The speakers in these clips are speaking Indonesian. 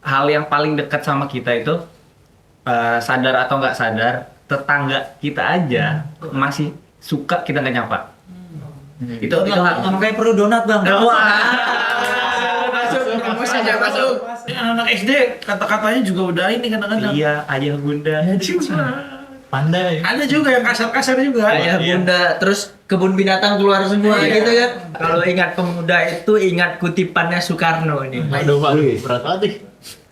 hal yang paling dekat sama kita itu sadar atau nggak sadar, tetangga kita aja masih suka kita nggak nyapa. Itu kayak perlu donat bang. Masuk. Anak SD kata-katanya juga udah ini kadang-kadang. Iya, ayah bunda. Pandai. Ada juga yang kasar-kasar juga. Ayah bunda, terus kebun binatang keluar semua gitu kan. Kalau ingat pemuda itu ingat kutipannya Soekarno ini. Aduh, berat banget.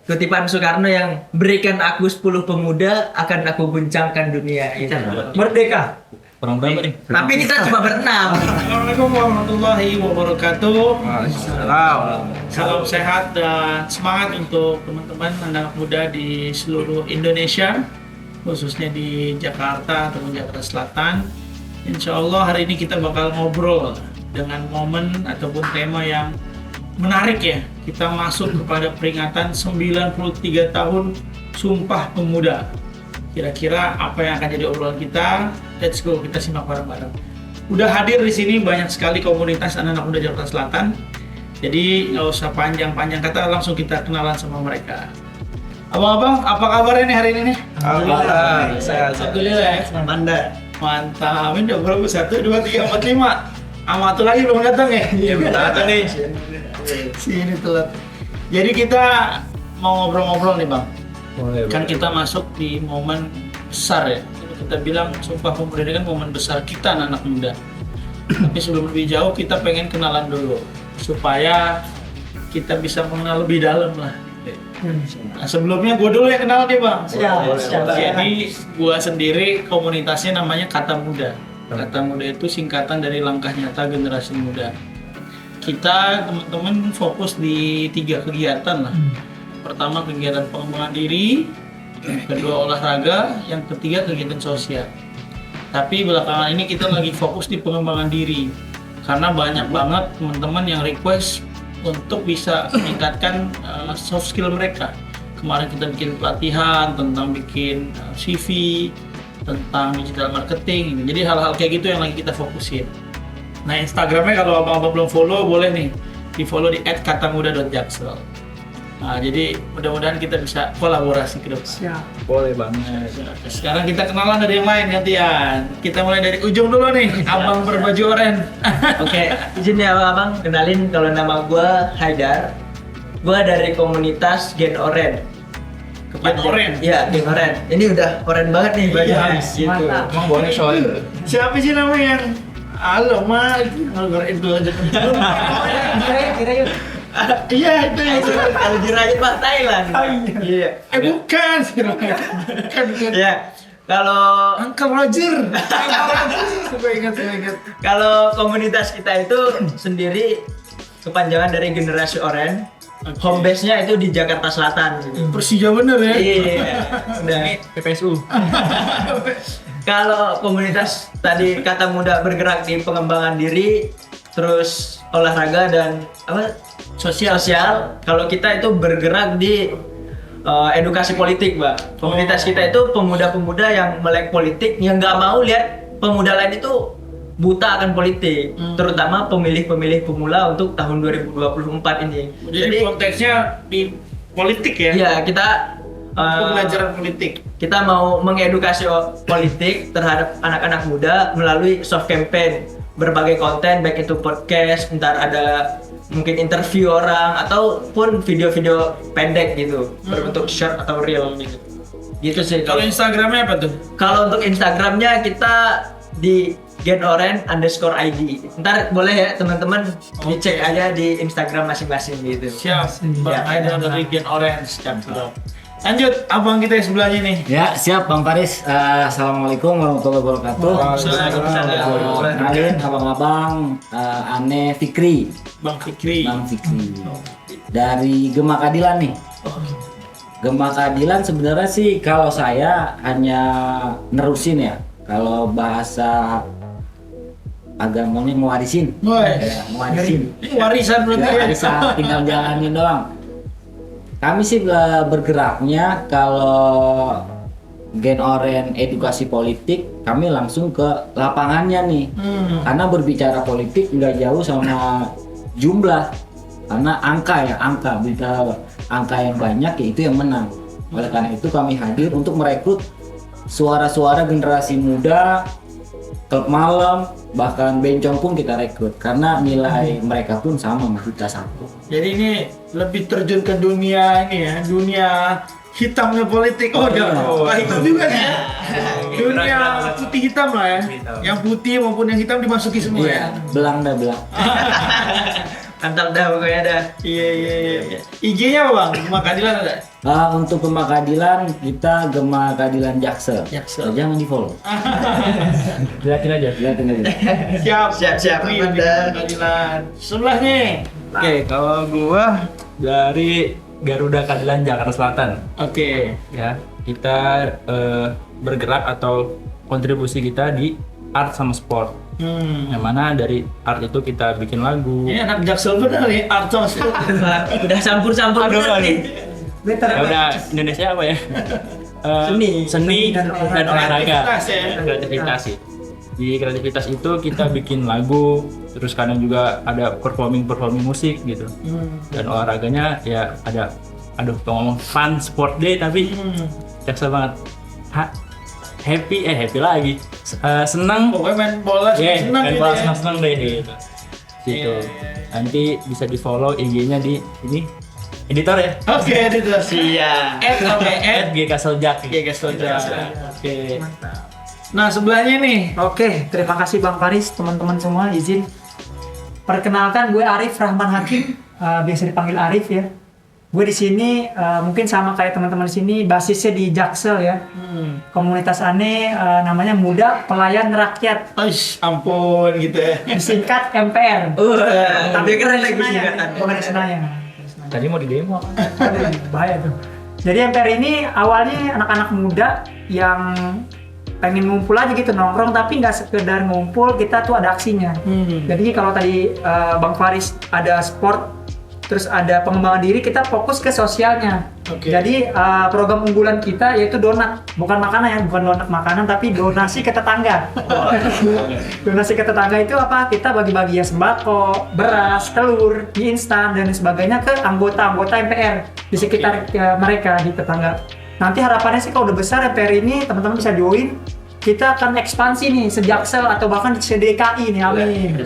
Kutipan Soekarno yang berikan aku 10 pemuda akan aku guncangkan dunia ini. Merdeka. Kurang berapa nih? Tapi kita cuma berenam. Assalamualaikum warahmatullahi wabarakatuh. Salam sehat dan semangat untuk teman-teman anak muda di seluruh Indonesia, khususnya di Jakarta ataupun Jakarta Selatan. Insya Allah hari ini kita bakal ngobrol dengan momen ataupun tema yang menarik ya. Kita masuk kepada peringatan 93 tahun Sumpah Pemuda. Kira-kira apa yang akan jadi obrolan kita? Let's go, kita simak bareng-bareng. Udah hadir di sini banyak sekali komunitas anak-anak muda Jakarta Selatan. Jadi nggak usah panjang-panjang kata, langsung kita kenalan sama mereka. Abang-abang, apa kabarnya nih hari ini nih? Alhamdulillah. Alhamdulillah ya. Mantap. Ini udah berapa? 1, 2, 3, 4, 5. Sama satu lagi belum datang ya? Iya, belum datang nih. Sini telat. Jadi kita mau ngobrol-ngobrol nih bang. Kan kita masuk di momen besar ya. Kita bilang Sumpah Pemuda ini kan momen besar kita anak muda. Tapi sebelum lebih jauh kita pengen kenalan dulu supaya kita bisa mengenal lebih dalam lah. Nah, sebelumnya gue dulu yang kenal nih bang. Jadi gue sendiri komunitasnya namanya Kata Muda. Kata Muda itu singkatan dari Langkah Nyata Generasi Muda. Kita teman-teman fokus di 3 kegiatan lah. Pertama kegiatan pengembangan diri, kedua olahraga, yang ketiga kegiatan sosial. Tapi belakangan ini kita lagi fokus di pengembangan diri karena banyak banget teman-teman yang request untuk bisa meningkatkan soft skill mereka. Kemarin kita bikin pelatihan tentang bikin CV, tentang digital marketing. Jadi hal-hal kayak gitu yang lagi kita fokusin. Nah Instagramnya kalau abang-abang belum follow boleh nih di follow di @katamuda.jaksel. Nah, jadi mudah-mudahan kita bisa kolaborasi ke depan. Siap. Boleh banget. Sekarang kita kenalan dari yang lain gantian. Kita mulai dari ujung dulu nih, abang berbaju oranye. Oke, izin ya abang, kenalin kalau nama gue Haidar. Gue dari komunitas Gen Oren. Gen Oren? Iya, Gen Oren. Ini udah oren banget nih bajunya. Gitu. Mantap. Emang boleh soalnya. Siapa sih namanya yang halo mal itu aja. Kira yuk. Iya itu yang Kalau Jirajat Pak Thailand. Iya. bukan Iya. Kalau Uncle Roger. Gue ingat. kalau komunitas kita itu sendiri kepanjangan dari Generasi Oren. Okay. Home base-nya itu di Jakarta Selatan gitu. Persija bener ya. Iya. Udah. PPSU. Kalau komunitas tadi Kata Muda bergerak di pengembangan diri, terus olahraga dan apa? Sosial. Kalau kita itu bergerak di edukasi politik, Mbak. Komunitas kita itu pemuda-pemuda yang melek politik, yang nggak mau lihat pemuda lain itu buta akan politik, terutama pemilih-pemilih pemula untuk tahun 2024 ini. Jadi konteksnya di politik ya? Iya, kita pembelajaran politik. kita mau mengedukasi politik terhadap anak-anak muda melalui soft campaign, berbagai konten, baik itu podcast, ntar ada mungkin interview orang ataupun video-video pendek gitu, berbentuk short atau reel gitu. Gitu sih. Kalau Instagramnya apa tuh? Kalau untuk Instagramnya kita di @genoren_id. Ntar boleh ya teman-teman dicek aja di Instagram masing-masing gitu. Siap. Bang Ya. Haidar dari Gen Orange. Lanjut, abang kita yang sebelahnya nih. Ya, siap Bang Faris. Assalamualaikum warahmatullahi wabarakatuh. Waalaikumsalam. Kenalin abang-abang, Ane Fikri. Bang Fikri. Bang Fikri. Dari Gema Keadilan nih. Gema Keadilan sebenarnya sih kalau saya hanya nerusin ya. Kalau bahasa agamanya ngewarisin. Woi. Ya, ngewarisin. Warisan berarti ya. Bisa tinggal jalanin doang. Kami sih bergeraknya kalau Gen Oren edukasi politik, kami langsung ke lapangannya nih. Karena berbicara politik nggak jauh sama jumlah, karena angka ya, angka angka yang banyak ya itu yang menang. Oleh karena itu kami hadir untuk merekrut suara-suara generasi muda, klub malam, bahkan bencong pun kita rekrut karena nilai mereka pun sama sama kita satu. Jadi ini lebih terjun ke dunia ini ya, dunia hitamnya politik. Oh, iya. hitam juga nih ya. Dunia putih hitam lah ya. Yang putih maupun yang hitam dimasuki semua ya. Belang dah belang. Mantap dah pokoknya dah. Iya. IG-nya apa bang? Gema Keadilan ada? Untuk Gema Keadilan kita Gema Keadilan Jaksel. Jaksel. Jangan di follow. Liatin aja. Lihatin aja. Siap. Mantap Gema dah. Keadilan. Sebelahnya. Oke, kalau gua dari Garuda Keadilan Jakarta Selatan. Oke. Ya, kita bergerak atau kontribusi kita di art sama sport. Yang mana dari art itu kita bikin lagu. Ini anak Jaksel bener nih, Artos. Udah campur-campur Aduh, bener nih. Ya udah Indonesia apa ya? Seni dan olahraga. Kreativitas ya. Kreativitas sih. Di kreativitas itu kita bikin lagu, terus kadang juga ada performing musik gitu. Dan olahraganya ya ada, ngomong fun sport day tapi Jaksel banget. Happy lagi. Senang. Pokoknya main bola senang main gitu bola ya. senang deh gitu. Gitu. Nanti bisa di follow IG-nya di ini editor ya. Oke, itu Siap. @gkaseljak. Oke. Nah, sebelahnya nih. Oke, terima kasih Bang Faris, teman-teman semua. Izin perkenalkan, gue Arif Rahman Hakim, biasa dipanggil Arif ya. Gue di sini mungkin sama kayak teman-teman di sini, basisnya di Jaksel ya. Komunitas aneh namanya Muda Pelayan Rakyat, Aish, ampun gitu ya. disingkat MPR. Tapi keren lagi singkatan. Bukan di Senayan. Tadi mau di demo apa? Aduh, bahaya tuh. Jadi MPR ini awalnya anak-anak muda yang pengen ngumpul aja gitu, nongkrong, tapi nggak sekedar ngumpul, kita tuh ada aksinya. Jadi kalau tadi Bang Faris ada sport, terus ada pengembangan diri, kita fokus ke sosialnya. Oke. Jadi program unggulan kita yaitu donat, bukan makanan ya, bukan donat makanan, tapi donasi ke tetangga. Donasi ke tetangga itu apa? Kita bagi-bagi ya sembako, beras, telur, mie instan dan sebagainya ke anggota-anggota MPR di sekitar mereka di tetangga. Nanti harapannya sih kalau udah besar MPR ini teman-teman bisa join. Kita akan ekspansi nih sejaksel atau bahkan di DKI nih, amin.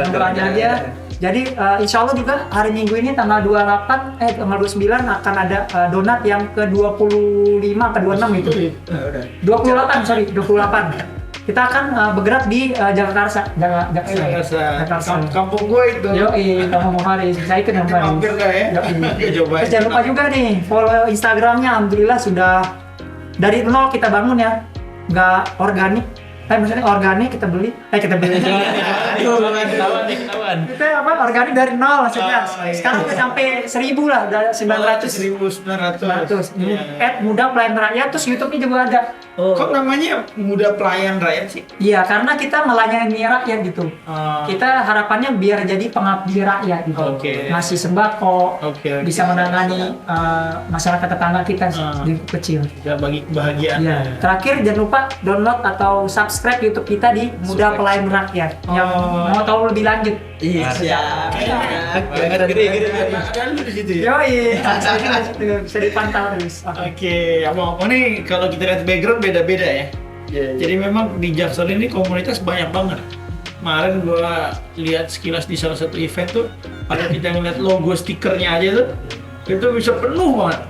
Doanya aja. Jadi insya Allah juga hari Minggu ini tanggal 29 akan ada donat yang ke 25 ke 26 gitu. 28. Kita akan bergerak di Jakarta. Kampung gue itu. Yoi, kamu mau Faris, saya ikut yang Faris. Mampir gak ya? Yoi. Coba. Terus jangan lupa juga nih, follow Instagramnya, alhamdulillah sudah dari nol kita bangun ya, nggak organik. Maksudnya organik kita beli, Ketahuan. kita apa organik dari nol maksudnya. Sekarang udah sampai 1000 lah, udah 900. 1900. @muda pelayan rakyat, terus YouTube-nya juga ada. Kok namanya Muda Pelayan Rakyat sih? Iya, karena kita melayani rakyat gitu. Kita harapannya biar jadi pengabdi rakyat gitu. Oke. Ngasih sembako, Oke. bisa menangani masyarakat tetangga kita di kecil. Ya, bagi kebahagiaan. Iya. Terakhir jangan lupa download atau subscribe YouTube kita di Muda Pelayan Rakyat. Yang mau tahu lebih lanjut. Iya, siap. Gede-gede kan lu di situ ya. Yoi, bisa dipantau terus. Oke, apa nih kalau kita lihat background beda-beda ya. Jadi memang di Jaksel ini komunitas banyak banget. Kemarin gua lihat sekilas di salah satu event tuh, kalau kita ngeliat logo stikernya aja tuh, itu bisa penuh banget.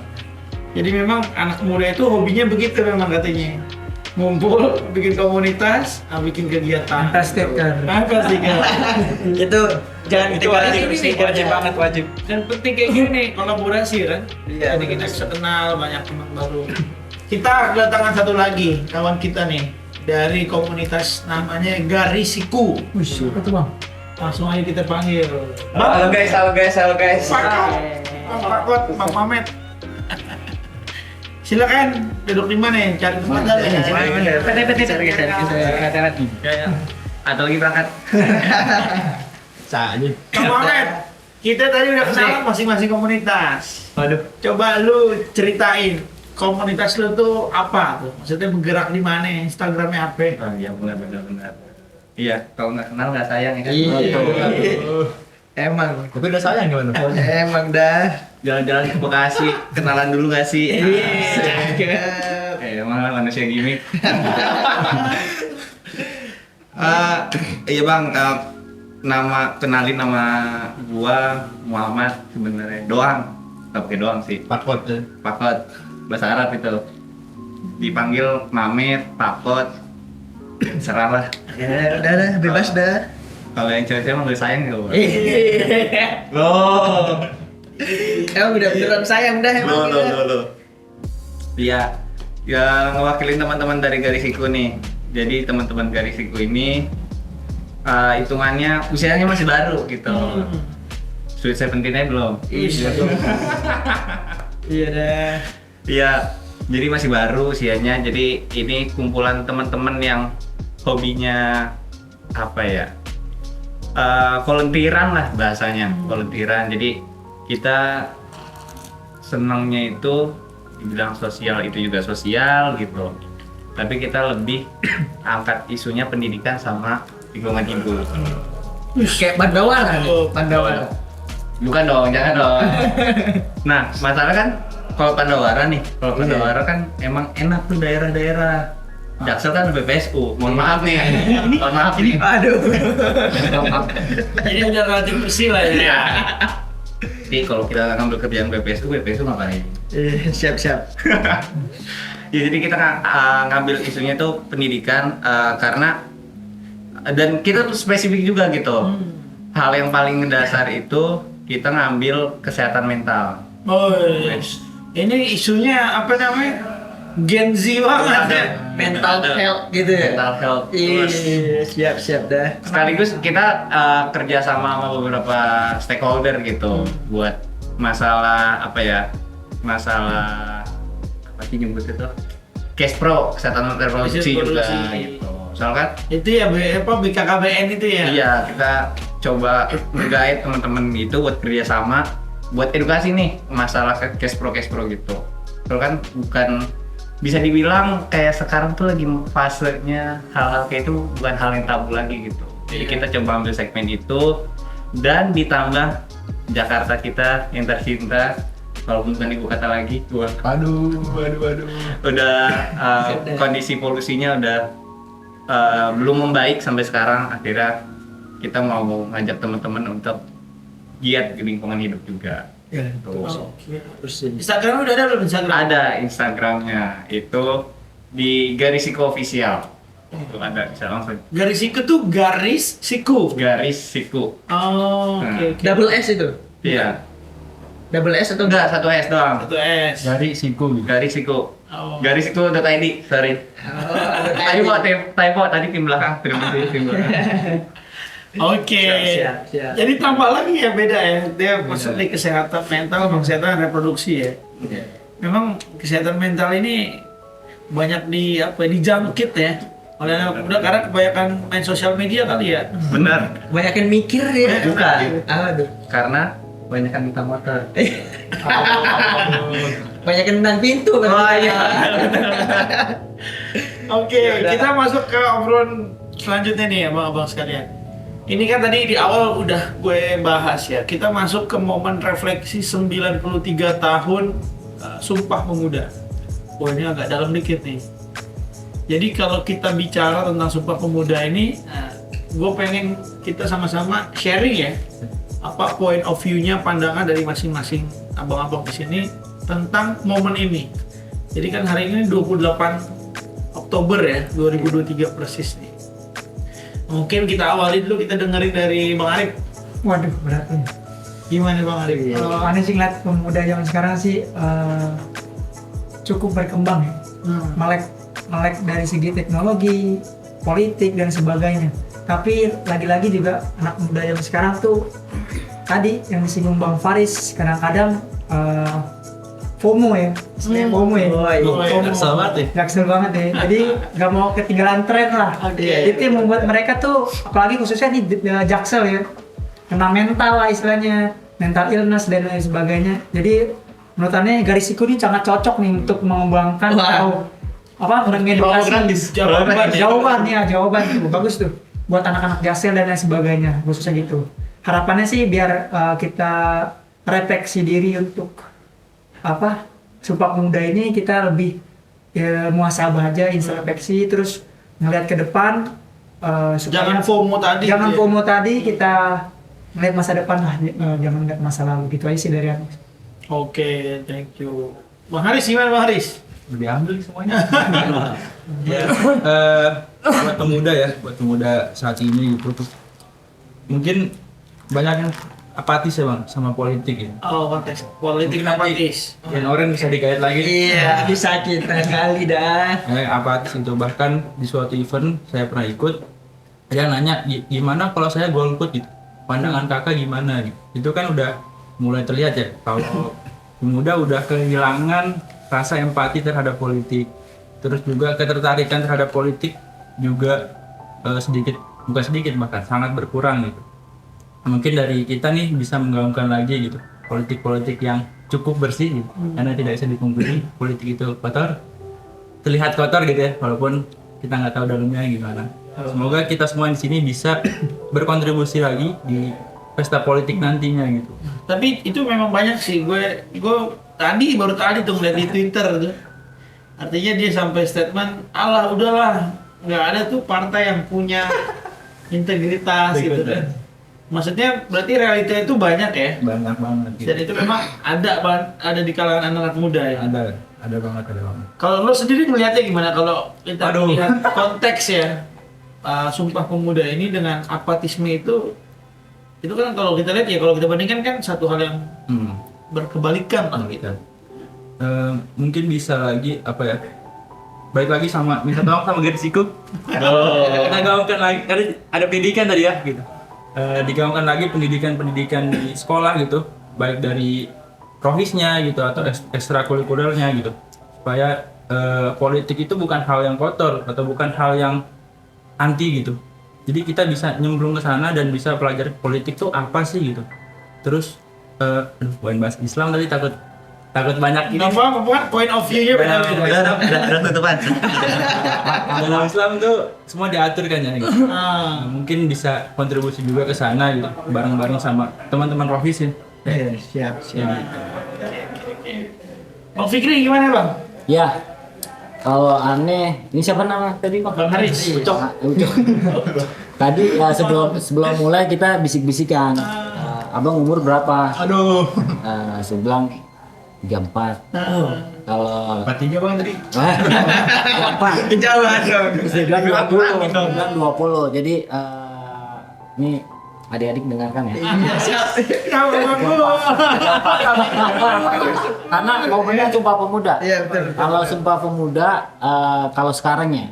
Jadi memang anak muda itu hobinya begitu memang katanya. Ngumpul, bikin komunitas, bikin kegiatan. Fantastic kan. Fantastic kan. Itu jangan Itu wajib banget wajib. Dan penting kayak gini, kolaborasi kan. Iya, Jadi kita bisa kenal banyak teman baru. Kita kedatangan satu lagi kawan kita nih dari komunitas namanya Garisiku. Wih, apa tuh Bang? Langsung aja kita panggil. Halo guys. Pak Kot, Bang Mamet. Silakan duduk di mana? Cari tempat dulu. Atau lagi berangkat. Aja. Bang Mamet, kita tadi udah kenalan masing-masing komunitas. Waduh. Coba lu ceritain komunitas lu tuh apa tuh? Maksudnya bergerak di mana? Instagramnya apa? Oh iya, benar. Iya, kalau nggak kenal nggak sayang ya kan. Iya. Emang. Tapi udah sayang gimana? Emang dah. Jalan-jalan ke Bekasi, kenalan dulu gak sih? Cakep. Emang manusia gimmick. Iya bang, kenalin nama gua Muhammad sebenarnya doang, tapi doang sih. Pakot ya. Pakot, bahasa Arab itu. Dipanggil Mamet, Pakot, serah lah. Ya udah dah, bebas dah. Kalau yang cewek emang udah sayang gitu. Loh. Emang udah beneran sayang dah emang kita. Iya, ya ngewakilin teman-teman dari Garisiku nih. Jadi teman-teman Garisiku ini hitungannya usianya masih baru gitu. Sweet 17-nya belum. Iya dah. Iya, jadi masih baru usianya. Jadi ini kumpulan teman-teman yang hobinya apa ya? Volunteeran lah bahasanya, volunteeran. Jadi kita senangnya itu dibilang sosial, itu juga sosial gitu. Tapi kita lebih angkat isunya pendidikan sama lingkungan hidup. Kayak Pandawara nih, Pandawara. Bukan dong, jangan dong. Nah, masalah kan kalau Pandawara nih, kalau Pandawara kan emang enak tuh daerah-daerah. Jaksel kan BPSU, mohon maaf nih. Mohon maaf nih. Aduh. Jadi udah relatif bersih lah ya. Jadi kalau kita ngambil kerjaan BPSU ngapain? Siap-siap. Ya, jadi kita ngambil isunya itu pendidikan karena dan kita tuh spesifik juga gitu. Hal yang paling mendasar itu kita ngambil kesehatan mental. Oh, yes. Ini isunya apa namanya? Gen Z banget ya. Mental health gitu ya. Mental health. Iya, siap-siap dah. Sekaligus kita kerja sama beberapa stakeholder gitu buat masalah apa ya? Masalah apa sih nyebut itu? Cash Pro, kesehatan reproduksi juga gitu. Soalnya kan Itu ya BKKBN itu ya. iya, kita coba nge-guide teman-teman itu buat kerja sama buat edukasi nih masalah cash pro gitu. Soalnya kan bukan bisa dibilang kayak sekarang tuh lagi fasenya hal-hal kayak itu bukan hal yang tabu lagi gitu. Jadi kita coba ambil segmen itu dan ditambah Jakarta kita yang tercinta, walaupun bukan ibu kata lagi, Aduh. udah kondisi polusinya udah belum membaik sampai sekarang. Akhirnya kita mau ngajak teman-teman untuk giat di lingkungan hidup juga. Instagram udah ada belum Instagram? Ada Instagramnya itu di Garisiku Official. Itu ada, bisa langsung. Garis siku tuh garis siku. Garisiku. Oh, oke. Double S itu. Iya. Double S atau Enggak, satu S doang. Satu S. Dari siku gitu. Garisiku. Oh. Garisiku.id, sorry. Typo tadi tim belakang, terima kasih tim belakang. Oke. Siap. Jadi tambah lagi ya beda ya. Dia maksudnya kesehatan mental sama kesehatan reproduksi ya. Memang kesehatan mental ini banyak dijangkit ya oleh anak muda karena kebanyakan main sosial media kali ya. Benar. Banyakin mikir ya. Bukan. Aduh. Karena banyak kan minta motor. Banyakin nendang pintu kan. Oh iya. Oke, kita masuk ke obrolan selanjutnya nih abang-abang sekalian. Ini kan tadi di awal udah gue bahas ya. Kita masuk ke momen refleksi 93 tahun Sumpah Pemuda. Wah, ini agak dalam dikit nih. Jadi kalau kita bicara tentang Sumpah Pemuda ini, gue pengen kita sama-sama sharing ya. Apa point of view-nya, pandangan dari masing-masing abang-abang di sini tentang momen ini. Jadi kan hari ini 28 Oktober ya, 2023 persis nih. Mungkin kita awali dulu, kita dengerin dari Bang Arif. Waduh, berat nih. Gimana Bang Arif? Kalau aneh sih ngeliat pemuda zaman sekarang sih cukup berkembang ya. Melek dari segi teknologi, politik dan sebagainya. Tapi lagi-lagi juga anak muda zaman sekarang tuh tadi yang disinggung Bang Faris kadang-kadang FOMO ya, istilahnya FOMO ya. Jaksel banget ya. Jadi nggak mau ketinggalan tren lah. Itu yang membuat mereka tuh, apalagi khususnya di Jaksel ya, kena mental lah istilahnya, mental illness dan lain sebagainya. Jadi menurut Anda Garisiku ini sangat cocok nih untuk mengembangkan atau mengedukasi. Jawaban Jawaban tuh bagus tuh buat anak-anak Jaksel dan lain sebagainya, khususnya gitu. harapannya sih biar kita refleksi diri untuk Sumpah Pemuda ini kita lebih muhasabah aja, introspeksi, terus ngelihat ke depan. Jangan FOMO tadi. Jangan gitu ya. FOMO tadi, kita ngelihat masa depan lah, jangan ngelihat masa lalu. Gitu aja sih dari aku. Oke, thank you. Bang Haris gimana Bang Haris? Diambil semuanya. Buat pemuda saat ini gitu. Mungkin banyak yang apatis ya bang sama politik ya. Oh, konteks politik Mungkin nanti apatis. Gen Oren bisa dikait lagi. Iya, bisa kita kali dah. Apatis itu, bahkan di suatu event saya pernah ikut, dia nanya gimana kalau saya golput gitu, pandangan kakak gimana gitu. Itu kan udah mulai terlihat ya kalau pemuda udah kehilangan rasa empati terhadap politik, terus juga ketertarikan terhadap politik juga bukan sedikit bahkan sangat berkurang gitu. Mungkin dari kita nih bisa menggaungkan lagi gitu politik-politik yang cukup bersih gitu. Karena tidak bisa dipungkiri politik itu kotor, terlihat kotor gitu ya, walaupun kita nggak tahu dalamnya gimana. Semoga kita semua di sini bisa berkontribusi lagi di pesta politik nantinya gitu. Tapi itu memang banyak sih, gue baru tadi tuh ngeliat di Twitter tuh. Artinya dia sampai statement, alah udahlah, nggak ada tuh partai yang punya integritas gitu kan. Maksudnya berarti realita itu banyak ya. Banyak banget gitu. Dan itu memang ada di kalangan anak-anak muda ya. Ada banget. Kalau lo sendiri melihatnya gimana kalau kita melihat konteks ya Sumpah Pemuda ini dengan apatisme itu kan kalau kita lihat ya, kalau kita bandingkan kan satu hal yang berkebalikan lah gitu. Mungkin bisa lagi baik lagi minta tolong sama Gersiku. Kita gaungkan lagi, ada pendidikan tadi ya gitu. Digaungkan lagi pendidikan di sekolah gitu, baik dari rohisnya gitu atau ekstrakurikulernya gitu, supaya politik itu bukan hal yang kotor atau bukan hal yang anti gitu. Jadi kita bisa nyemplung ke sana dan bisa pelajari politik tuh apa sih gitu. Terus bukan bahas Islam tadi takut banyak ini. Nggak apa-apa, point of view-nya beda-beda. Udah tutupan. Dalam Islam tuh semua diatur kan ya gitu. Mungkin bisa kontribusi juga ke sana gitu, bareng-bareng sama teman-teman rohis ya. Siap. Bang Fikri gimana bang? Ya, kalau aneh, ini siapa nama tadi Bang? Bang Haris. Ucok. Tadi sebelum mulai kita bisik-bisikan. Abang umur berapa? Aduh. Saya bilang 34. Kalau 43 bang tadi. 34. Kejauhan dong. Saya bilang 20. Saya bilang 20. Jadi ini adik-adik dengarkan ya. Karena momennya Sumpah Pemuda. Iya betul. Kalau Sumpah Pemuda, kalau sekarang ya,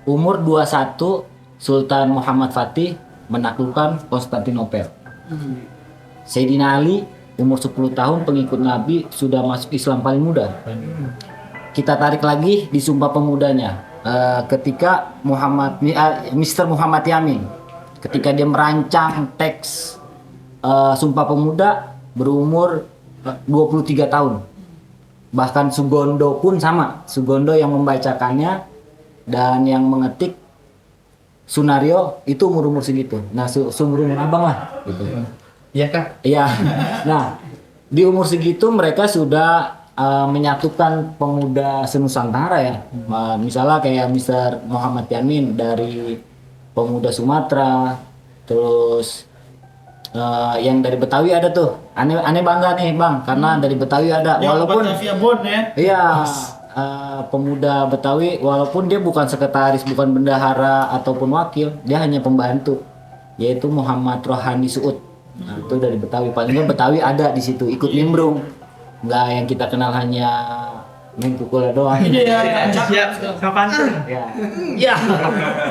umur 21 Sultan Muhammad Fatih menaklukkan Konstantinopel. Sayyidina Ali umur 10 tahun pengikut Nabi sudah masuk Islam paling muda. Kita tarik lagi di Sumpah Pemudanya, ketika Mr. Muhammad Yamin, ketika dia merancang teks Sumpah Pemuda berumur 23 tahun. Bahkan Sugondo pun sama, Sugondo yang membacakannya dan yang mengetik Sunario itu umur segitu. Nah, seumur abang lah gitu. Iya kak. Iya. Nah, di umur segitu mereka sudah menyatukan pemuda senusantara ya. Misalnya kayak Mr. Muhammad Yamin dari pemuda Sumatera, terus yang dari Betawi ada tuh. Aneh bangga nih bang, karena dari Betawi ada. Yang Walaupun Batavia Bond ya. iya, pemuda Betawi walaupun dia bukan sekretaris, bukan bendahara ataupun wakil, dia hanya pembantu, yaitu Muhammad Rohani Suud. Nah, itu dari Betawi. Paling nggak Betawi ada di situ ikut nimbrung. Nggak yang kita kenal hanya main pukul doang. Iya, Nggak pantun. Ya. iya.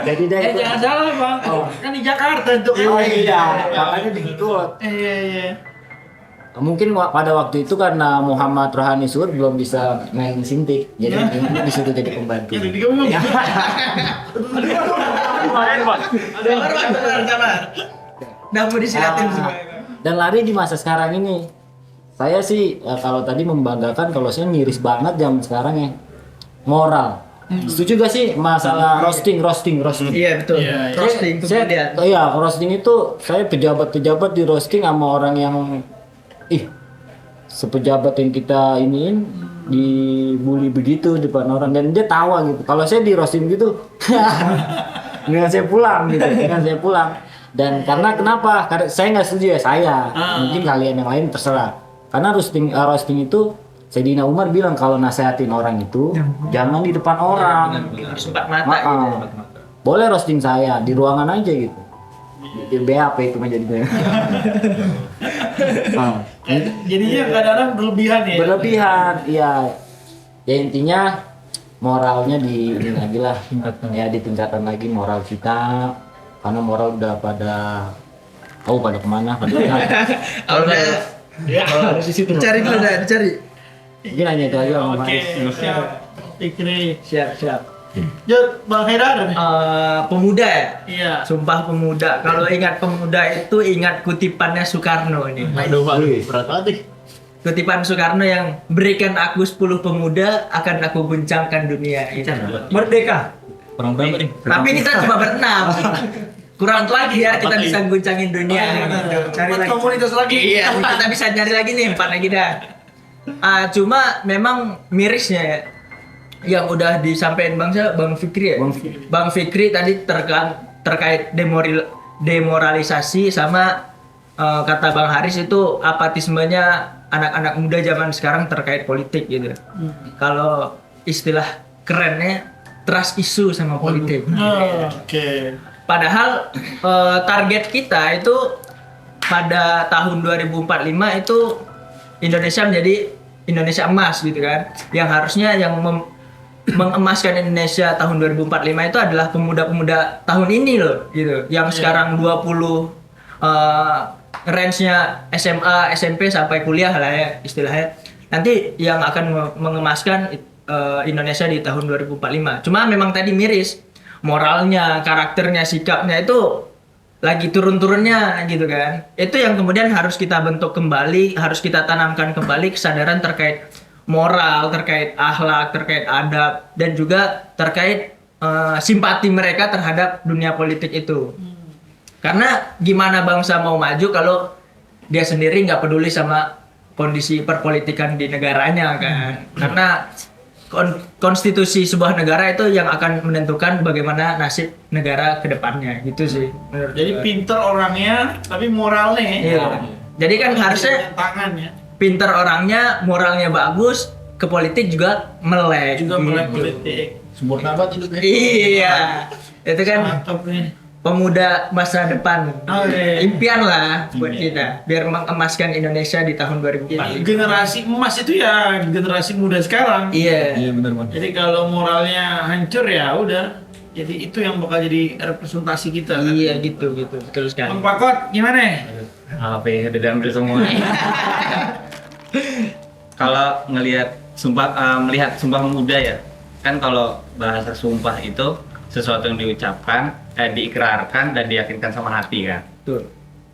Jadi dia ikut. Jangan salah bang, kan di Jakarta itu. Oh iya, makanya diikut. Iya. Mungkin pada waktu itu karena Muhammad Rohani Suud belum bisa main sintik, jadi di situ jadi pembantu. Jadi digabung. Sabar. Udah mau disilatin semua. Dan lari di masa sekarang ini, saya sih kalau tadi membanggakan, kalau saya miris banget zaman sekarang ya. Moral Setuju gak sih masalah roasting? Iya betul. Iya, iya. Roasting tuh Saya, kemudian. iya, roasting itu saya pejabat-pejabat di roasting sama orang yang sepejabat yang kita iniin dibully begitu depan orang dan dia tawa gitu. Kalau saya di roasting gitu, dengan saya pulang. Dan karena kenapa? Karena saya nggak setuju ya saya. Mungkin kalian yang lain terserah. Karena roasting itu Sayyidina Umar bilang kalau nasehatin orang itu jangan di depan orang. Harus empat mata Ah, gitu. boleh roasting saya di ruangan aja gitu. Di BAP itu mah jadinya. Jadinya kadang-kadang berlebihan ya. Berlebihan, iya. Ya intinya moralnya ini lagi lah. Ya ditingkatkan lagi moral kita. Karena moral udah pada kemana? Udah. Ya, harus di situ. Cari dulu dah, cari. Mungkin hanya itu aja Om Oke, Faris. siap. Fikri. Siap. Jod, Bang Haidar. Pemuda ya? Iya. Sumpah Pemuda. Kalau ingat pemuda itu ingat kutipannya Soekarno ini. Aduh, berat banget nih. Kutipan Soekarno yang berikan aku 10 pemuda akan aku guncangkan dunia. Itu. Merdeka. Kurang berapa nih? Tapi kita cuma berenam. Kurang lagi ya kita bisa guncangin dunia. Cari Buat lagi. komunitas lagi. Iya, kita bisa nyari lagi nih 4 lagi dah. Cuma memang mirisnya ya yang udah disampaikan Bang Fikri ya. Bang Fikri tadi terkait demoralisasi sama kata Bang Haris itu apatismenya anak-anak muda zaman sekarang terkait politik gitu. Kalau istilah kerennya trust issue sama politik. Oke. Padahal target kita itu pada tahun 2045 itu Indonesia menjadi Indonesia emas gitu kan. Yang harusnya yang mengemaskan Indonesia tahun 2045 itu adalah pemuda-pemuda tahun ini loh gitu. Yang sekarang 20 range-nya SMA, SMP sampai kuliah lah ya istilahnya. Nanti yang akan mengemaskan Indonesia di tahun 2045. Cuma memang tadi miris moralnya, karakternya, sikapnya itu lagi turun-turunnya gitu kan. Itu yang kemudian harus kita bentuk kembali, harus kita tanamkan kembali kesadaran terkait moral, terkait akhlak, terkait adab dan juga terkait simpati mereka terhadap dunia politik itu. Karena gimana bangsa mau maju kalau dia sendiri nggak peduli sama kondisi perpolitikan di negaranya kan. Karena konstitusi sebuah negara itu yang akan menentukan bagaimana nasib negara ke depannya gitu sih. Jadi pinter orangnya, tapi moralnya ya. Iya. Jadi kan harusnya tangan ya. pinter orangnya, moralnya bagus, ke politik juga melek. Juga mulai gitu. politik. Sempurna banget hidupnya. Iya. Itu kan Mantap nih. pemuda masa depan. Oke. Impian lah buat kita biar mengemaskan Indonesia di tahun 2045. Jadi generasi emas itu ya generasi muda sekarang. Iya. Iya benar banget. Jadi kalau moralnya hancur ya udah. Jadi itu yang bakal jadi representasi kita kan. Iya gitu betul sekali. Bang Pakot gimana? HP udah diambil semua. Kalau melihat Sumpah Pemuda ya, kan kalau bahasa sumpah itu sesuatu yang diucapkan, diikrarkan dan diyakinkan sama hati kan. Betul.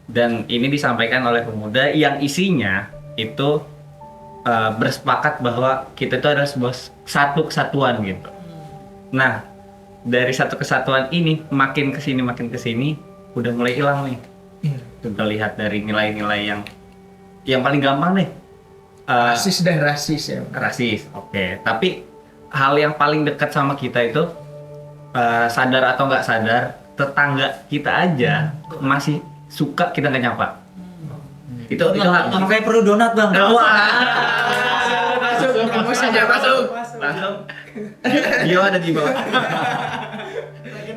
Dan ini disampaikan oleh pemuda yang isinya itu bersepakat bahwa kita itu adalah satu kesatuan gitu. Nah, dari satu kesatuan ini makin kesini udah mulai hilang nih. Kita lihat dari nilai-nilai yang paling gampang nih. Rasis ya. Rasis, oke. Tapi hal yang paling dekat sama kita itu sadar atau nggak sadar, tetangga kita aja masih suka kita nggak nyapa. Itu Makanya perlu donat bang. Masuk. langsung. Dia ada di bawah.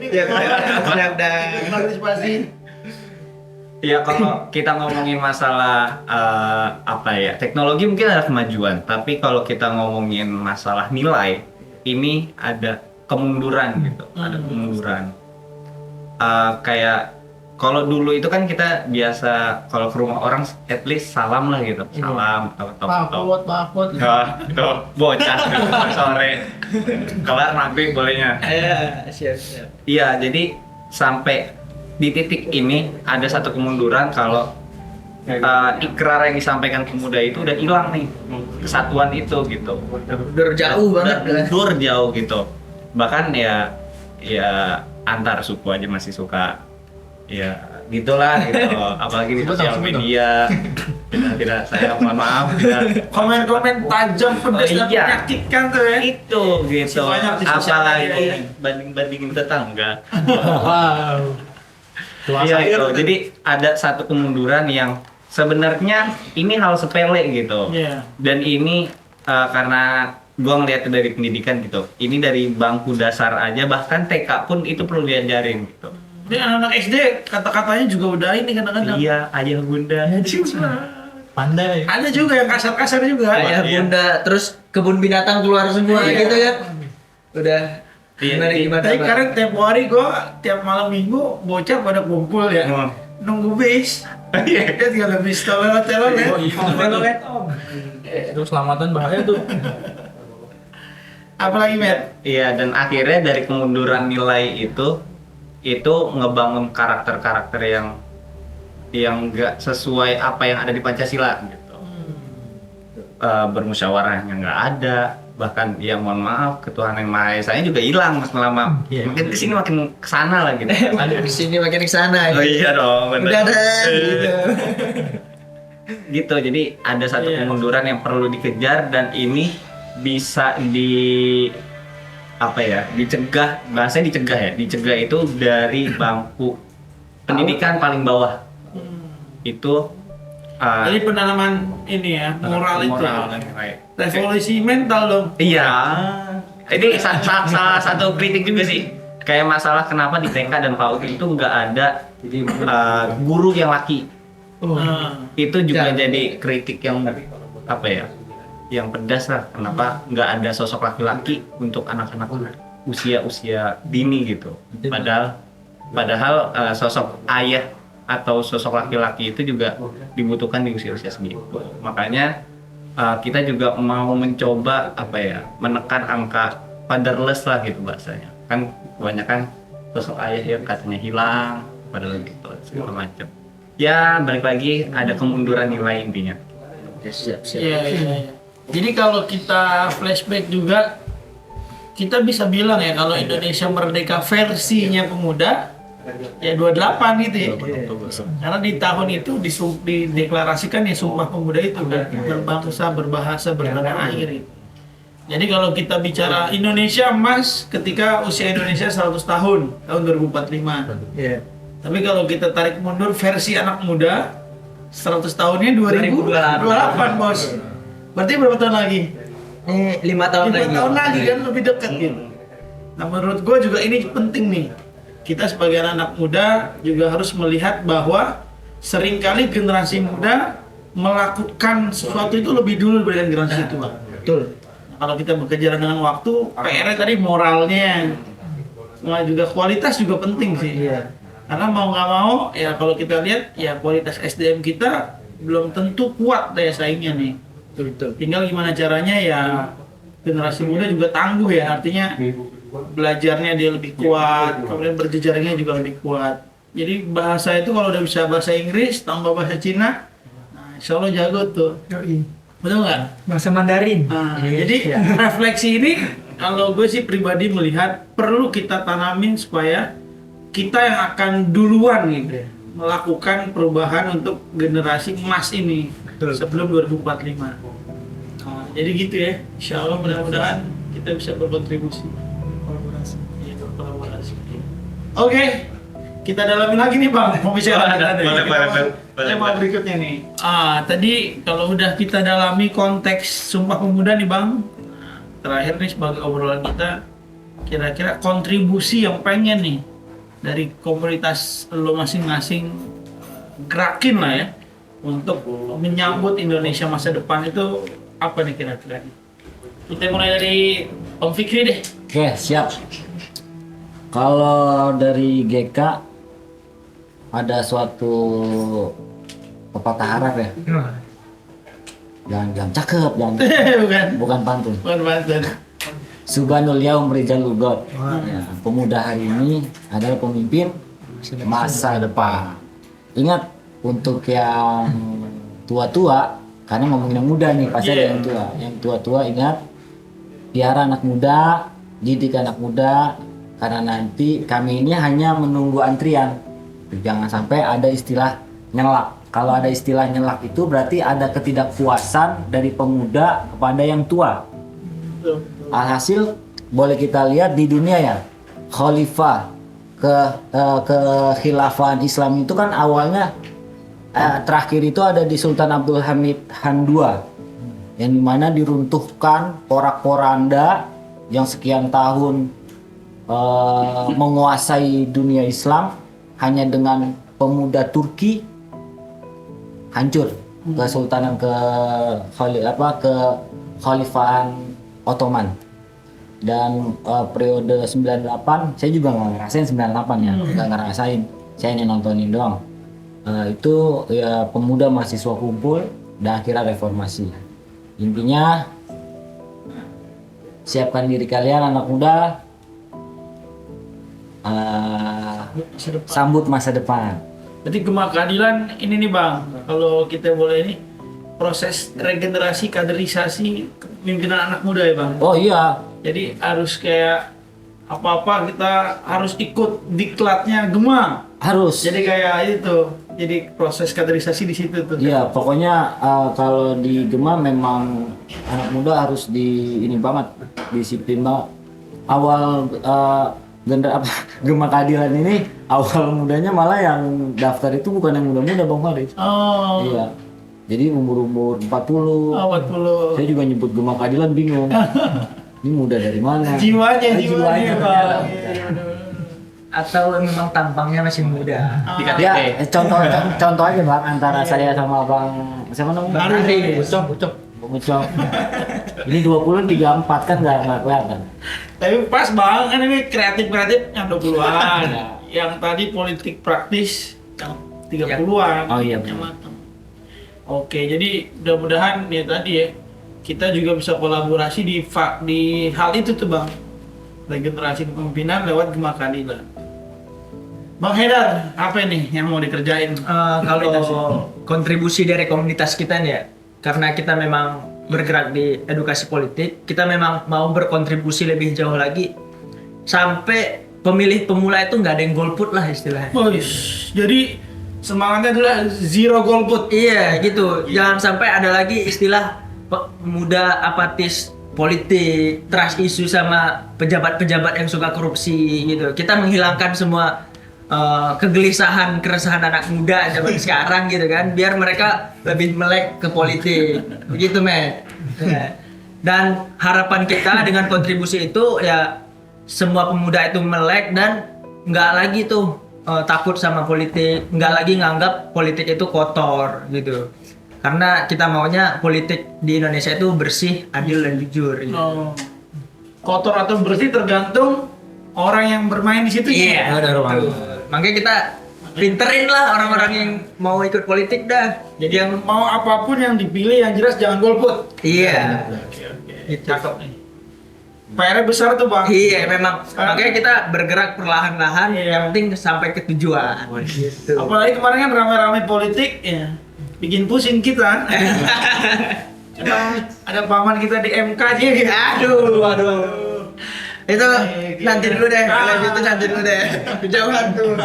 Siap dah. Partisipasi. Ya kalau kita ngomongin masalah teknologi mungkin ada kemajuan, tapi kalau kita ngomongin masalah nilai, ini ada kemunduran gitu, ada kemunduran. Kayak kalau dulu itu kan kita biasa kalau ke rumah orang at least salam lah gitu, salam atau Pakot. Ya, tuh bocah sore kelar maghrib bolehnya. Siap. Iya, jadi sampai di titik ini ada satu kemunduran kalau ikrar yang disampaikan pemuda itu udah hilang nih, kesatuan itu gitu. Udah jauh banget. Mundur jauh gitu. bahkan ya antar suku aja masih suka ya gitulah gitu. Apalagi di sosial media. Tidak saya mohon maaf tidak Komen-komen tajam, pedas dan iya. menyakitkan tuh ya. itu gitu. Masih banyak di sosial media, Apalagi ya. bandingin tetangga. Wow. Iya itu. Jadi ada satu kemunduran yang sebenarnya ini hal sepele gitu. Iya. Dan ini karena gua ngeliat dari pendidikan gitu. Ini dari bangku dasar aja, bahkan TK pun itu perlu diajarin gitu. Ini anak-anak SD kata-katanya juga udah ini kadang-kadang. Iya, ayah bunda. Pandai. Ada juga yang kasar-kasar juga. Ayah Iya. bunda, terus kebun binatang keluar semua Iya. gitu kan. Udah Iya, gimana Tapi Bang? karena tiap hari gua tiap malam minggu bocah pada kumpul ya. Oh. Nunggu bis. Dia tinggal habis teler-teler ya. Oh, iya. Teler. Itu selamatan bahaya tuh. Apalagi Matt? Iya, dan akhirnya dari kemunduran nilai itu ngebangun karakter-karakter yang nggak sesuai apa yang ada di Pancasila gitu. Bermusyawarahnya nggak ada, bahkan ya mohon maaf ketuhanan yang maha esanya juga hilang mas lama. Iya. Makin kesini makin kesana lah gitu. Di sini makin ke sana. Oh iya dong, bener. Udah ada gitu. Gitu, jadi ada satu Iya. kemunduran yang perlu dikejar dan ini bisa dicegah, bahasanya dicegah itu dari bangku pendidikan paling bawah. Itu Jadi penanaman ini ya, moral itu. moral dan nilai. Revolusi mental dong. Iya. Ini salah satu kritik juga sih. Kayak masalah kenapa di TK dan PAUD itu nggak ada guru yang laki. Itu juga jadi kritik yang yang pedas lah. Kenapa nggak ada sosok laki-laki untuk anak-anak usia dini gitu. Padahal sosok ayah atau sosok laki-laki itu juga dibutuhkan di usia-usia segitu. Makanya kita juga mau mencoba menekan angka fatherless lah gitu bahasanya. Kan kebanyakan sosok ayah yang katanya hilang, padahal gitu segala macam. Ya balik lagi ada kemunduran nilai intinya. Siap. Iya. Jadi kalau kita flashback juga, kita bisa bilang ya kalau Indonesia Merdeka versinya pemuda, ya 28 gitu ya. Karena di tahun itu dideklarasikan ya Sumpah Pemuda itu kan, berbangsa, berbahasa, bertanah air itu. Jadi kalau kita bicara Indonesia emas ketika usia Indonesia 100 tahun 2045. Iya. Tapi kalau kita tarik mundur versi anak muda 100 tahunnya 2028 bos. Berarti berapa tahun lagi? Ini 5 tahun 5 lagi. tahun lagi kan lebih dekat gitu. Nah menurut gue juga ini penting nih. Kita sebagai anak muda juga harus melihat bahwa seringkali generasi muda melakukan sesuatu itu lebih dulu dibandingkan generasi tua. Betul. Nah, kalau kita bekerja dengan waktu, PR tadi moralnya, nah, juga kualitas juga penting sih. Iya. Karena mau nggak mau ya kalau kita lihat ya kualitas SDM kita belum tentu kuat daya saingnya nih. Betul. Tinggal gimana caranya ya generasi muda juga tangguh ya, artinya belajarnya dia lebih kuat, kemudian berjejaringnya juga lebih kuat. Jadi bahasa itu kalau udah bisa bahasa Inggris tambah bahasa Cina, nah insya Allah jago tuh. Betul nggak? Bahasa Mandarin. Nah, jadi refleksi ini kalau gue sih pribadi melihat perlu kita tanamin supaya kita yang akan duluan gitu melakukan perubahan untuk generasi emas ini sebelum 2045. Nah, jadi gitu ya, insya Allah mudah-mudahan kita bisa berkontribusi. Kolaborasi. Oke, kita dalamin lagi nih Bang pembicaraan kita nih. Boleh. Tema berikutnya nih. Tadi kalau udah kita dalami konteks Sumpah Pemuda nih Bang, terakhir nih sebagai obrolan kita, kira-kira kontribusi yang pengen nih dari komunitas lo masing-masing gerakin lah ya untuk menyambut Indonesia masa depan itu apa nih kira-kira? Kita mulai dari Om Fikri deh. Oke, siap. Kalau dari GK ada suatu pepatah Arab ya. Jangan cakep, bukan pantun. Bukan Banten. Subhanul yaum rijalul ghad. Ya, pemuda hari ini adalah pemimpin masa depan. Ingat untuk yang tua-tua, karena ngomongin yang muda nih, pasti ada yang tua. Yang tua-tua ingat, piara anak muda, didik anak muda, karena nanti kami ini hanya menunggu antrian. Jangan sampai ada istilah nyelak. Kalau ada istilah nyelak itu berarti ada ketidakpuasan dari pemuda kepada yang tua. Alhasil boleh kita lihat di dunia ya, khalifah kekhilafahan Islam itu kan awalnya terakhir itu ada di Sultan Abdul Hamid Han II, yang dimana diruntuhkan porak-poranda yang sekian tahun menguasai dunia Islam hanya dengan pemuda Turki, hancur kesultanan kekhalifahan Ottoman. Dan periode 98 saya juga nggak ngerasain 98 ya, nggak ngerasain, saya hanya nontonin doang. Itu ya pemuda mahasiswa kumpul dan akhirnya reformasi. Intinya siapkan diri kalian anak muda, sambut masa depan. Berarti Gema Keadilan ini nih Bang, kalau kita boleh ini proses regenerasi kaderisasi kepemimpinan anak muda ya Bang. Oh iya, Jadi harus kayak apa-apa kita harus ikut diklatnya Gema. harus. Jadi kayak itu. Jadi proses kaderisasi di situ tuh. Iya, pokoknya kalau di Gema memang anak muda harus ini banget, disiplin banget. Awal Gema Keadilan ini awal mudanya malah yang daftar itu bukan yang muda-muda Bang Faris. Oh. Iya. Jadi umur 40. 40. Saya juga nyebut Gema Keadilan bingung. Ini muda dari mana? Jiwanya Bang. Atau memang tampangnya masih muda. Di Ya, KTP. contoh aja Bang antara saya sama Bang siapa namanya? Bucok. Bang Ucok. Ini 20 34 kan nggak kelihatan. Tapi pas Bang, kan ini kreatif yang 20-an. Yang tadi politik praktis yang 30-an. Oh iya, Yang benar. matang. Oke, jadi mudah-mudahan ya tadi ya kita juga bisa kolaborasi di hal itu tuh Bang. Regenerasi kepemimpinan lewat Gema Keadilan. Bang Haidar, apa nih yang mau dikerjain? Kalau kontribusi dari komunitas kita nih ya, karena kita memang bergerak di edukasi politik, kita memang mau berkontribusi lebih jauh lagi sampai pemilih pemula itu nggak ada yang golput lah istilahnya. Jadi semangatnya adalah zero golput. Iya gitu, jangan sampai ada lagi istilah pemuda apatis politik, trust isu sama pejabat-pejabat yang suka korupsi gitu. Kita menghilangkan semua kegelisahan, keresahan anak muda zaman sekarang gitu kan, biar mereka lebih melek ke politik, begitu men. Dan harapan kita dengan kontribusi itu ya semua pemuda itu melek dan nggak lagi tuh takut sama politik, nggak lagi nganggap politik itu kotor gitu. Karena kita maunya politik di Indonesia itu bersih, adil dan jujur. Gitu. Oh. Kotor atau bersih tergantung orang yang bermain di situ. Iya. Makanya kita pinterin lah orang-orang yang mau ikut politik dah. Jadi yang mau apapun yang dipilih yang jelas jangan golput. Iya. Oke. Cakep nih. PR besar tuh Bang. Iya, memang. Makanya kita bergerak perlahan-lahan. Iya. Yang penting sampai ke tujuan. Gitu. Apalagi kemarin kan ramai-ramai politik, ya bikin pusing kita. Ada paman kita di MK aja. Aduh. Itu nanti dulu deh. Kalau itu nanti dulu deh. Kejauhan tuh.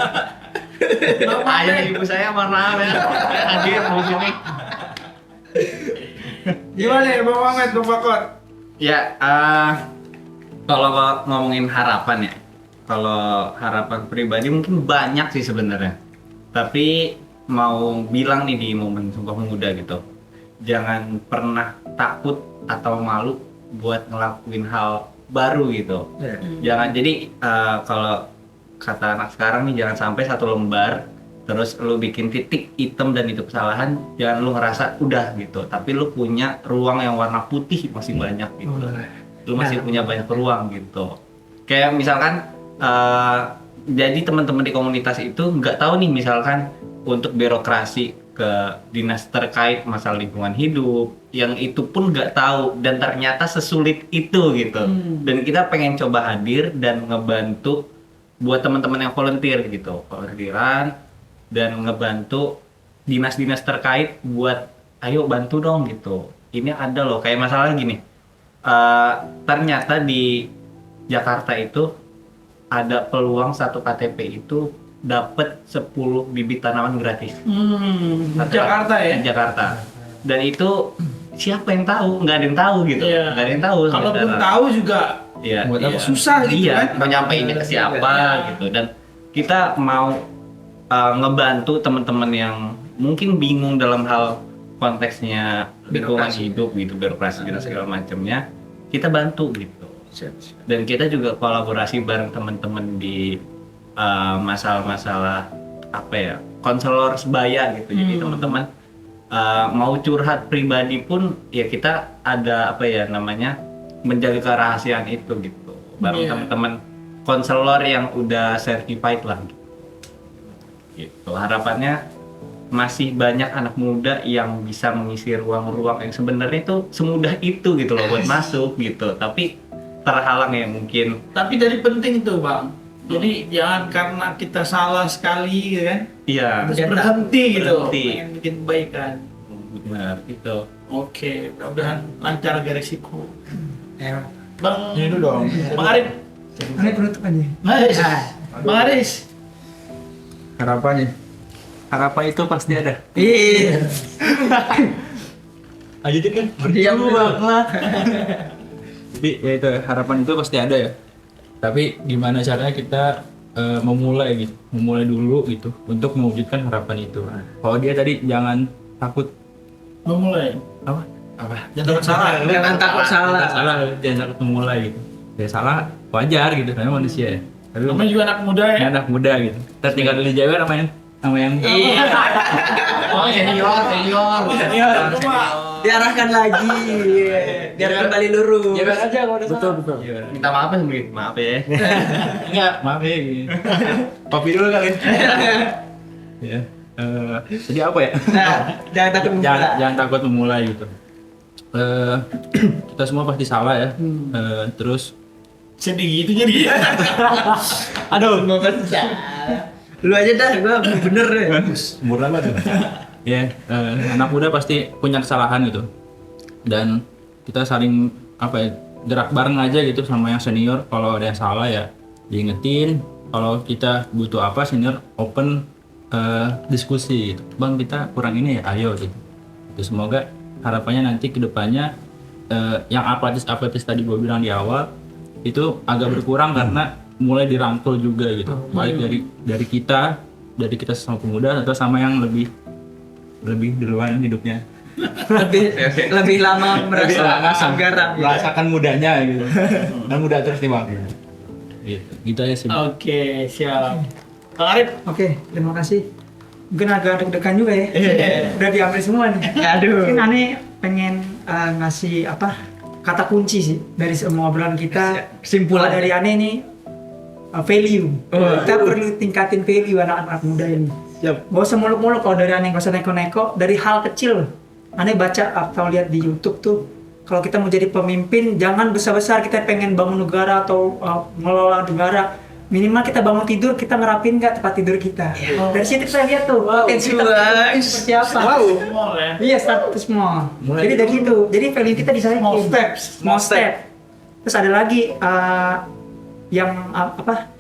Ayah ibu saya mohon maaf ya. Hadir di sini. Gimana ya Bang Mamet, Bang Fakot? Ya, kalau ngomongin harapan ya, kalau harapan pribadi mungkin banyak sih sebenarnya. Tapi mau bilang nih di momen Sumpah Pemuda gitu, jangan pernah takut atau malu buat ngelakuin hal baru gitu. Jangan jadi kalau kata anak sekarang nih, jangan sampai satu lembar terus lu bikin titik hitam dan itu kesalahan, jangan lu ngerasa udah gitu, tapi lu punya ruang yang warna putih masih banyak gitu. Lu masih punya banyak ruang gitu. Kayak misalkan jadi teman-teman di komunitas itu nggak tahu nih misalkan untuk birokrasi ke dinas terkait masalah lingkungan hidup, yang itu pun nggak tahu dan ternyata sesulit itu gitu. Dan kita pengen coba hadir dan ngebantu buat teman-teman yang volunteer gitu, volunteeran dan ngebantu dinas-dinas terkait buat ayo bantu dong gitu. Ini ada loh kayak masalah gini. Ternyata di Jakarta itu ada peluang satu KTP itu dapat 10 bibit tanaman gratis. Jakarta ya. Di Jakarta. Dan itu siapa yang tahu? Nggak ada yang tahu gitu. Iya. Nggak ada yang tahu. sampai Kalaupun sekarang. tahu juga Iya. Buat apa? susah gitu Iya, kan. mau nyampeinnya ke siapa gitu. Dan kita mau ngebantu teman-teman yang mungkin bingung dalam hal konteksnya lingkungan hidup gitu, birokrasi dan segala macamnya, kita bantu gitu. Dan kita juga kolaborasi bareng teman-teman di masalah-masalah apa ya, konselor sebaya gitu. Jadi teman-teman mau curhat pribadi pun ya kita ada apa ya namanya, menjaga kerahasiaan itu gitu. Bareng teman-teman konselor yang udah certified lah gitu. Harapannya masih banyak anak muda yang bisa mengisi ruang-ruang yang sebenarnya itu semudah itu gitu loh buat masuk gitu, tapi terhalang ya mungkin. Tapi dari penting tuh Bang. Jadi jangan karena kita salah sekali kan, Iya, terus berhenti gitu. Berhenti. Pengen bikin kebaikan. benar gitu. Oke, mudah-mudahan lancar gak resiko. Bang, Ini dulu dong. Bang Arif. Ini penutup aja. Aris. Bang Aris. Harapannya. Harapan itu pasti ada. Iya. Lanjutin kan? Diam Bang lah. Jadi ya itu harapan itu pasti ada ya. Tapi gimana caranya kita memulai gitu, memulai dulu gitu untuk mewujudkan harapan itu. Kalau dia tadi jangan takut Memulai. apa? Apa? Jangan takut salah. Jangan takut salah. Salah, jangan takut memulai gitu. Ya salah wajar gitu, karena manusia ya. Tapi Namanya juga anak muda ya. anak muda gitu. Tertinggal di Jawa sama yang Iya. Oh, senior. Diarahkan lagi. Biar kembali lurus. Jawa aja kalau udah betul betul. Minta maaf ya sebelum maaf ya. Enggak, maaf ya. Kopi dulu kali. Ya. Jadi apa ya? Nah, jangan takut memulai. Jangan takut memulai gitu. Kita semua pasti salah ya. Terus Sedih gitu jadi. Aduh, mau kerja. Lu aja dah, gua bener deh. umur berapa tuh? Ya, anak muda pasti punya kesalahan gitu. Dan kita saling apa ya, gerak bareng aja gitu sama yang senior. Kalau ada yang salah ya diingetin. Kalau kita butuh apa, senior open diskusi gitu. Bang, kita kurang ini ya, ayo gitu. Itu semoga harapannya nanti kedepannya yang apatis tadi gue bilang di awal itu agak berkurang karena mulai dirangkul juga gitu. Baik dari kita sama pemuda atau sama yang lebih duluan hidupnya. lebih lama merasa garam. Merasakan mudanya gitu. Dan muda terus nih Bang. Gitu aja sih. Oke, siap. Bang Arif. Oke, terima kasih. Mungkin agak deg-degan juga ya. Udah diambil semua nih. Aduh. Mungkin Ane pengen ngasih apa kata kunci sih dari semua obrolan kita. Kesimpulan. Kalau dari Ane ini value. Kita perlu tingkatin value anak-anak muda ini. Siap. Gak usah muluk-muluk, kalau dari Ane gak usah neko-neko. Dari hal kecil, Ane baca atau lihat di YouTube tuh, kalau kita mau jadi pemimpin, jangan besar-besar kita pengen bangun negara atau ngelola negara. Minimal kita bangun tidur, kita ngerapin nggak tempat tidur kita. Dari situ kita lihat tuh potensi kita seperti apa. Small ya. Iya, start small. Jadi dari itu, jadi value kita disaikin. Small step. Terus ada lagi yang apa?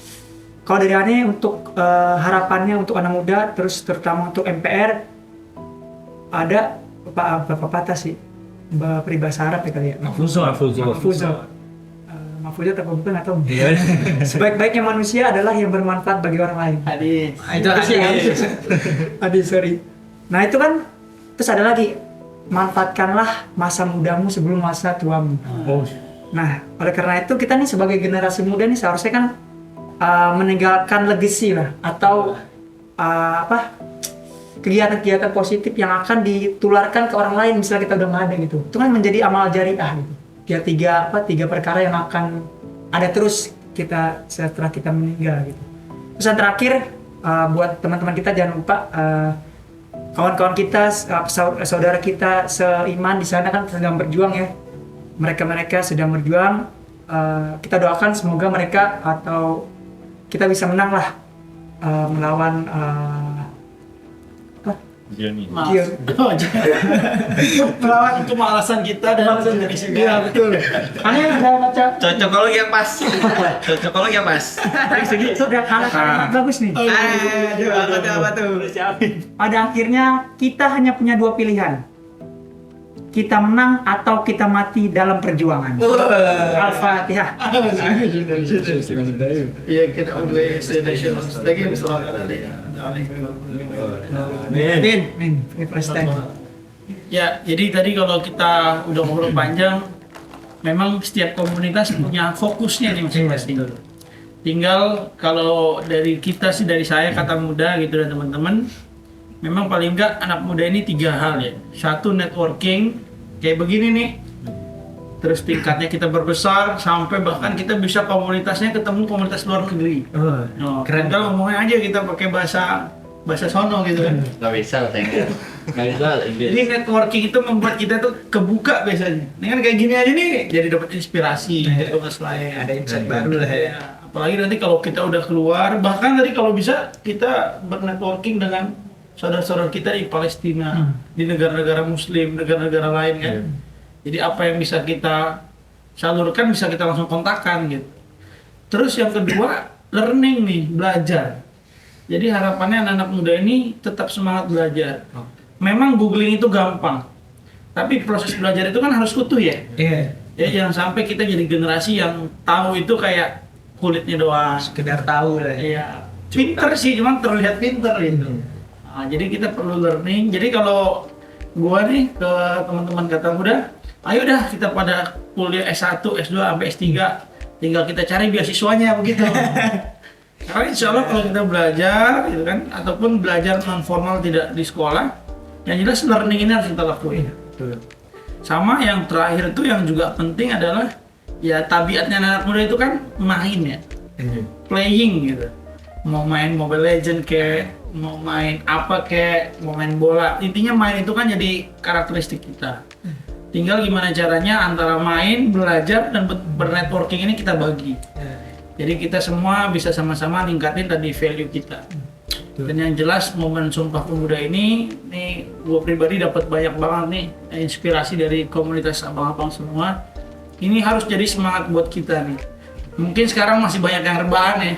Kalau dari Ane untuk harapannya untuk anak muda, terus terutama untuk MPR, ada beberapa patah sih, peribahasa Arab ya kali ya. Mafuzo. Mafuzo atau bukan atau sebaik-baiknya manusia adalah yang bermanfaat bagi orang lain. Hadis. Itu Aduh, sorry. Nah itu kan, terus ada lagi, manfaatkanlah masa mudamu sebelum masa tuamu. Nah, oleh karena itu kita nih sebagai generasi muda nih seharusnya kan meninggalkan legacy lah, atau kegiatan-kegiatan positif yang akan ditularkan ke orang lain misalnya kita udah nggak ada gitu. Itu kan menjadi amal jariah gitu. Ya tiga perkara yang akan ada terus kita setelah kita meninggal gitu. Terus yang terakhir buat teman-teman kita jangan lupa kawan-kawan kita, saudara kita seiman di sana kan sedang berjuang ya. Mereka sedang berjuang. Kita doakan semoga mereka atau kita bisa menang lah melawan Maaf. Oh, jangan. Melawan itu alasan kita dan dari segi. Iya betul. Kalian ada baca Cocokologi yang pas. Cocokologi yang pas. dari segi sudah alat bagus nih. Apa tuh? Pada akhirnya kita hanya punya dua pilihan. Kita menang atau kita mati dalam perjuangan. Al-Fatihah. Iya, kita mulai sedang lagi Min, first time. Ya, jadi tadi kalau kita udah ngobrol panjang, memang setiap komunitas punya fokusnya nih masing-masing. Tinggal kalau dari kita sih, dari saya Kata Muda gitu dan teman-teman, memang paling enggak anak muda ini 3 hal ya. Satu, networking kayak begini nih. Terus tingkatnya kita berbesar sampai bahkan kita bisa komunitasnya ketemu komunitas luar negeri. Oh, keren. Kalau ngomongnya aja kita pakai bahasa sono gitu kan. Gak bisa, saya nggak bisa Inggris. Jadi networking itu membuat kita tuh kebuka biasanya. Ini kan kayak gini aja nih, jadi dapat inspirasi dari komunitas lain. Ada insight baru lah ya. Apalagi nanti kalau kita udah keluar, bahkan tadi kalau bisa kita bernetworking dengan saudara-saudara kita di Palestina, di negara-negara Muslim, negara-negara lain kan. Jadi apa yang bisa kita salurkan bisa kita langsung kontakkan gitu. Terus yang kedua, learning nih, belajar. Jadi harapannya anak-anak muda ini tetap semangat belajar. Memang googling itu gampang, tapi proses belajar itu kan harus utuh ya. Iya. Ya jangan sampai kita jadi generasi yang tahu itu kayak kulitnya doang. Sekedar tahu lah ya. Iya. Pinter sih, cuman terlihat pinter gitu. Nah, jadi kita perlu learning. Jadi kalau gua nih ke teman-teman Kata Muda, ayo dah kita pada kuliah S1, S2 sampai S3, tinggal kita cari beasiswanya begitu. Karena insya Allah kalau kita belajar gitu kan, ataupun belajar non formal tidak di sekolah, yang jelas learning ini harus kita lakuin. Sama yang terakhir itu yang juga penting adalah ya tabiatnya anak muda itu kan main ya, playing gitu. Mau main Mobile Legend kayak, mau main apa kayak, mau main bola. Intinya main itu kan jadi karakteristik kita. Tinggal gimana caranya antara main, belajar, dan bernetworking ini kita bagi. Jadi kita semua bisa sama-sama ningkatin tadi value kita. Dan yang jelas momen Sumpah Pemuda ini gue pribadi dapat banyak banget nih inspirasi dari komunitas abang-abang semua. Ini harus jadi semangat buat kita nih. Mungkin sekarang masih banyak yang rebahan ya.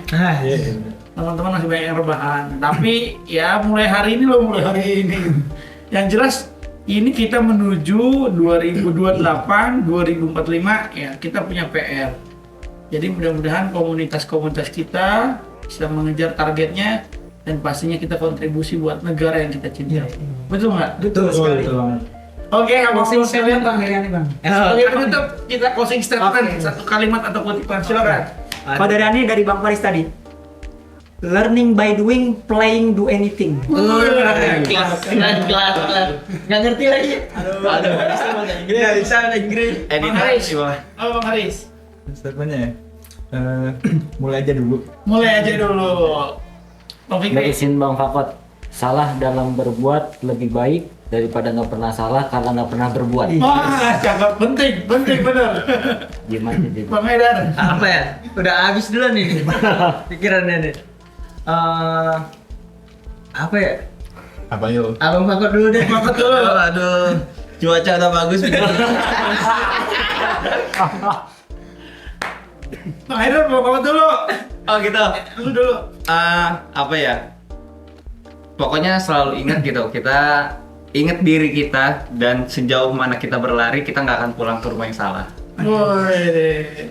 Teman-teman masih banyak yang rebahan. Tapi ya mulai hari ini. Yang jelas ini kita menuju 2028, 2045 ya kita punya PR. Jadi mudah-mudahan komunitas-komunitas kita bisa mengejar targetnya dan pastinya kita kontribusi buat negara yang kita cintai. Betul nggak? Betul sekali. Oke, Closing statement Bang Heriani Bang. Oke, penutup kita closing statement, satu kalimat atau kutipan, silakan. Kalau dari Ani, dari Bang Faris tadi, learning by doing, playing do anything. Kelas. Nggak ngerti lagi. Aduh. Bisa bahasa Inggris. Nggak bisa bahasa Inggris. Bang Haris. Oh, Bang Haris. Statementnya ya, mulai aja dulu. Mulai aja dulu. Bang Fikri. Izin Bang Fakot, salah dalam berbuat lebih baik daripada nggak pernah salah karena nggak pernah berbuat. Wah, cakep, penting benar. Gimana jadi? Bang Haidar. Apa ya? Udah habis dulu nih pikirannya nih. Apa ya? Apa yuk? Abang Fakot dulu deh. Fakot dulu. Aduh, cuaca udah bagus. Bang Haidar mau Fakot dulu. Oh gitu. Lu dulu. Apa ya? Pokoknya selalu ingat gitu, kita ingat diri kita dan sejauh mana kita berlari kita nggak akan pulang ke rumah yang salah. Woi,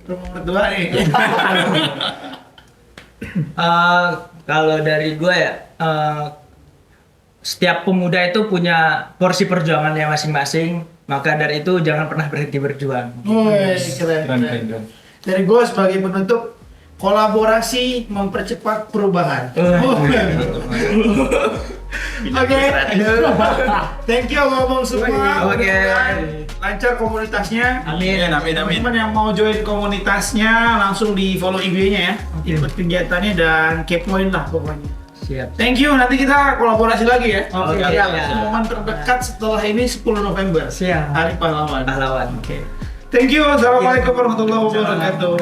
rumah berdua nih. Kalau dari gue ya, setiap pemuda itu punya porsi perjuangannya masing-masing. Maka dari itu jangan pernah berhenti berjuang. Woi, keren. Dari gue sebagai penutup, kolaborasi mempercepat perubahan. Oke. Thank you abang semua. Oke. Lancar komunitasnya. Amin. Teman-teman yang mau join komunitasnya langsung di follow IG-nya ya. Ikut kegiatannya dan kepoin lah pokoknya. Siap. Thank you. Nanti kita kolaborasi lagi ya. Oke. Momen terdekat setelah ini 10 November. Siap. Hari Pahlawan. Pahlawan. Oke. Thank you. Assalamualaikum warahmatullahi wabarakatuh.